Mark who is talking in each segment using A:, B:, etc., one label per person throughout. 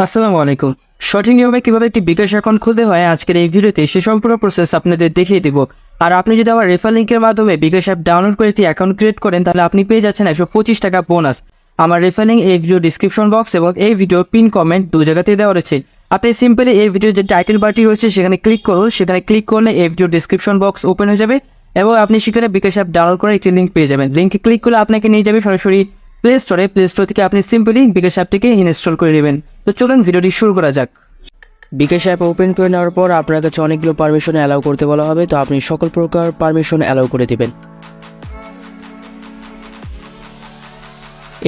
A: আসসালামু আলাইকুম। সঠিক নিয়মে কিভাবে একটি বিকাশ অ্যাকাউন্ট খুলতে হয় আজকের এই ভিডিওতে সে সম্পূর্ণ প্রসেস আপনাদের দেখিয়ে দিব। আর আপনি যদি আমার রেফার লিঙ্কের মাধ্যমে বিকাশ অ্যাপ ডাউনলোড করে একটি অ্যাকাউন্ট ক্রিয়েট করেন তাহলে আপনি পেয়ে যাচ্ছেন 125 টাকা বোনাস। আমার রেফার লিঙ্ক এই ভিডিও ডিসক্রিপশন বক্স এবং এই ভিডিও পিন কমেন্ট দু জায়গাতেই দেওয়া রয়েছে। আপনি সিম্পলি এই ভিডিওর যে টাইটেল বারটি রয়েছে সেখানে ক্লিক করুন, সেখানে ক্লিক করলে এই ভিডিও ডিসক্রিপশন বক্স ওপেন হয়ে যাবে এবং আপনি সেখানে বিকাশ অ্যাপ ডাউনলোড করে একটি লিঙ্ক পেয়ে যাবেন। লিঙ্কে ক্লিক করলে আপনাকে নিয়ে যাবে সরাসরি প্লে স্টোর থেকে আপনি সিম্পলি বিকাশ অ্যাপটিকে ইনস্টল করে নেবেন। তো চলুন ভিডিওটি শুরু করা যাক।
B: বিকাশ অ্যাপ ওপেন করে নেওয়ার পর আপনার কাছে অনেকগুলো পারমিশন অ্যালাউ করতে বলা হবে, তো আপনি সকল প্রকার পারমিশন অ্যালাউ করে দিবেন।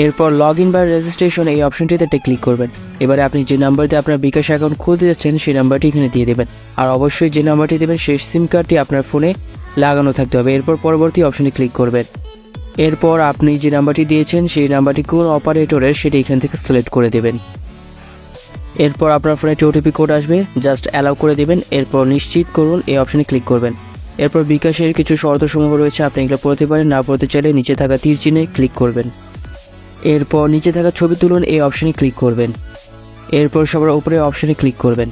B: এরপর লগ ইন বা রেজিস্ট্রেশন এই অপশনটিতে একটা ক্লিক করবেন। এবারে আপনি যে নাম্বারতে আপনার বিকাশ অ্যাকাউন্ট খুলতে যাচ্ছেন সেই নাম্বারটি এখানে দিয়ে দেবেন, আর অবশ্যই যে নাম্বারটি দেবেন সেই সিম কার্ডটি আপনার ফোনে লাগানো থাকতে হবে। এরপর পরবর্তী অপশনে ক্লিক করবেন। এরপর আপনি যে নাম্বারটি দিয়েছেন সেই নাম্বারটি কোন অপারেটরের সেটি এখান থেকে সিলেক্ট করে দেবেন। এরপর আপনার ফোনে একটি ওটিপি কোড আসবে, জাস্ট অ্যালাউ করে দেবেন। এরপর নিশ্চিত করুন এই অপশনে ক্লিক করবেন। এরপর বিকাশের কিছু শর্তসমূহ রয়েছে, আপনি এগুলো পড়তে পারেন, না পড়তে চাইলে নিচে থাকা তীর চিহ্নে ক্লিক করবেন। এরপর নিচে থাকা ছবি তুলুন এই অপশনে ক্লিক করবেন। এরপর সবার উপরে অপশনে ক্লিক করবেন।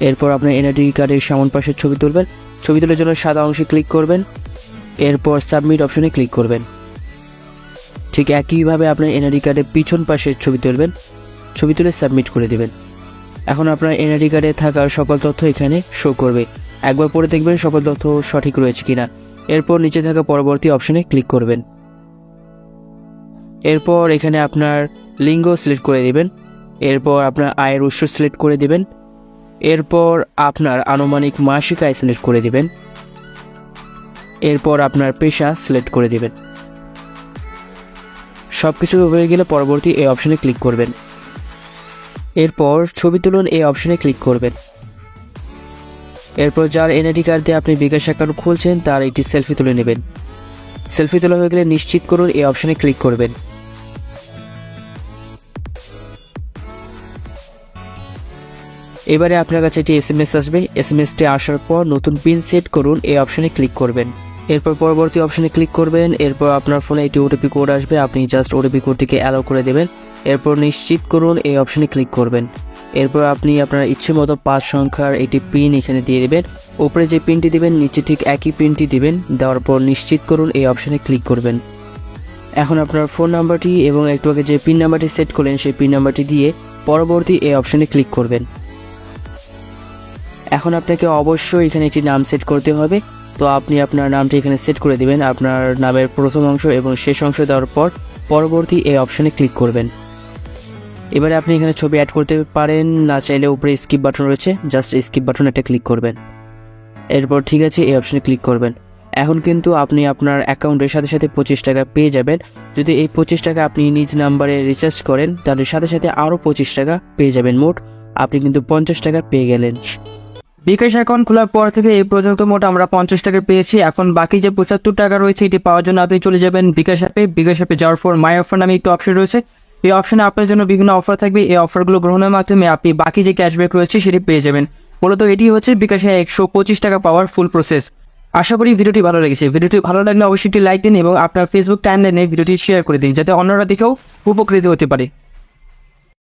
B: এরপর আপনার এনআইডি কার্ডের সামন পাশের ছবি তুলবেন, ছবি তোলার জন্য সাদা অংশে ক্লিক করবেন। এরপর সাবমিট অপশনে ক্লিক করবেন। ঠিক একইভাবে আপনার এনআইডি কার্ডের পিছন পাশের ছবি তুলবেন, ছবি তুলে সাবমিট করে দেবেন। এখন আপনার এনআইডি কার্ডে থাকা সকল তথ্য এখানে শো করবে, একবার পরে দেখবেন সকল তথ্য সঠিক রয়েছে কিনা। এরপর নিচে থাকা পরবর্তী অপশনে ক্লিক করবেন। এরপর এখানে আপনার লিঙ্গ সিলেক্ট করে দেবেন। এরপর আপনার আয়ের উৎস সিলেক্ট করে দেবেন। এরপর আপনার আনুমানিক মাসিক আয় সিলেক্ট করে দেবেন। এরপর আপনার পেশা সিলেক্ট করে দেবেন। সব কিছু হয়ে গেলে পরবর্তী এই অপশনে ক্লিক করবেন। এরপর ছবি তুলুন এই অপশনে ক্লিক করবেন। এরপর যার এনআইডি কার্ড দিয়ে আপনি বিকাশ অ্যাকাউন্ট খুলছেন তার একটি সেলফি তুলে নেবেন। সেলফি তোলা হয়ে গেলে নিশ্চিত করুন এই অপশনে ক্লিক করবেন। এবারে আপনার কাছে একটি এসএমএস আসবে, এসএমএসটি আসার পর নতুন পিন সেট করুন এই অপশনে ক্লিক করবেন। এরপর পরবর্তী অপশনে ক্লিক করবেন। এরপর আপনার ফোনে একটি ওটিপি কোড আসবে, আপনি জাস্ট ওটিপি কোডটিকে অ্যালাউ করে দেবেন। এরপর নিশ্চিত করুন এই অপশনে ক্লিক করবেন। এরপর আপনি আপনার ইচ্ছে মতো 5 সংখ্যার একটি পিন এখানে দিয়ে দেবেন। উপরে যে পিনটি দিবেন নিচে ঠিক একই পিনটি দিবেন, দেওয়ার পর নিশ্চিত করুন এই অপশনে ক্লিক করবেন। এখন আপনার ফোন নাম্বারটি এবং একটু আগে যে পিন নাম্বারটি সেট করলেন সেই পিন নাম্বারটি দিয়ে পরবর্তী এই অপশনে ক্লিক করবেন। এখন আপনাকে অবশ্যই এখানে একটি নাম সেট করতে হবে, তো আপনি আপনার নামটি এখানে সেট করে দিবেন। আপনার নামের প্রথম অংশ এবং শেষ অংশ দেওয়ার পর পরবর্তী এই অপশনে ক্লিক করবেন। এবারে আপনি এখানে ছবি অ্যাড করতে পারেন, না চাইলে উপরে স্কিপ বাটন রয়েছে, জাস্ট স্কিপ বাটন একটা ক্লিক করবেন। এরপর ঠিক আছে এই অপশনে ক্লিক করবেন। এখন কিন্তু আপনি আপনার অ্যাকাউন্টের সাথে সাথে 25 টাকা পেয়ে যাবেন। যদি এই 25 টাকা আপনি নিজ নাম্বারে রিচার্জ করেন তাহলে সাথে সাথে আরও 25 টাকা পেয়ে যাবেন। মোট আপনি কিন্তু 50 টাকা পেয়ে গেলেন।
A: বিকাশ অ্যাকাউন্ট খোলার পর থেকে এই পর্যন্ত মোট আমরা 50 টাকা পেয়েছি। এখন বাকি যে 75 টাকা রয়েছে এটি পাওয়ার জন্য আপনি চলে যাবেন বিকাশ অ্যাপে। বিকাশ অ্যাপে যাওয়ার পর মাই অফার নামে একটি অপশন রয়েছে, এই অপশনে আপনার জন্য বিভিন্ন অফার থাকবে। এই অফারগুলো গ্রহণের মাধ্যমে আপনি বাকি যে ক্যাশব্যাক রয়েছে সেটি পেয়ে যাবেন। মূলত এটি হচ্ছে বিকাশে 125 টাকা পাওয়ার ফুল প্রসেস। আশা করি ভিডিওটি ভালো লেগেছে। ভিডিওটি ভালো লাগলে অবশ্যই একটি লাইক দিন এবং আপনার ফেসবুক টাইমলাইনে ভিডিওটি শেয়ার করে দিন যাতে অন্যরা দেখেও উপকৃত হতে পারে।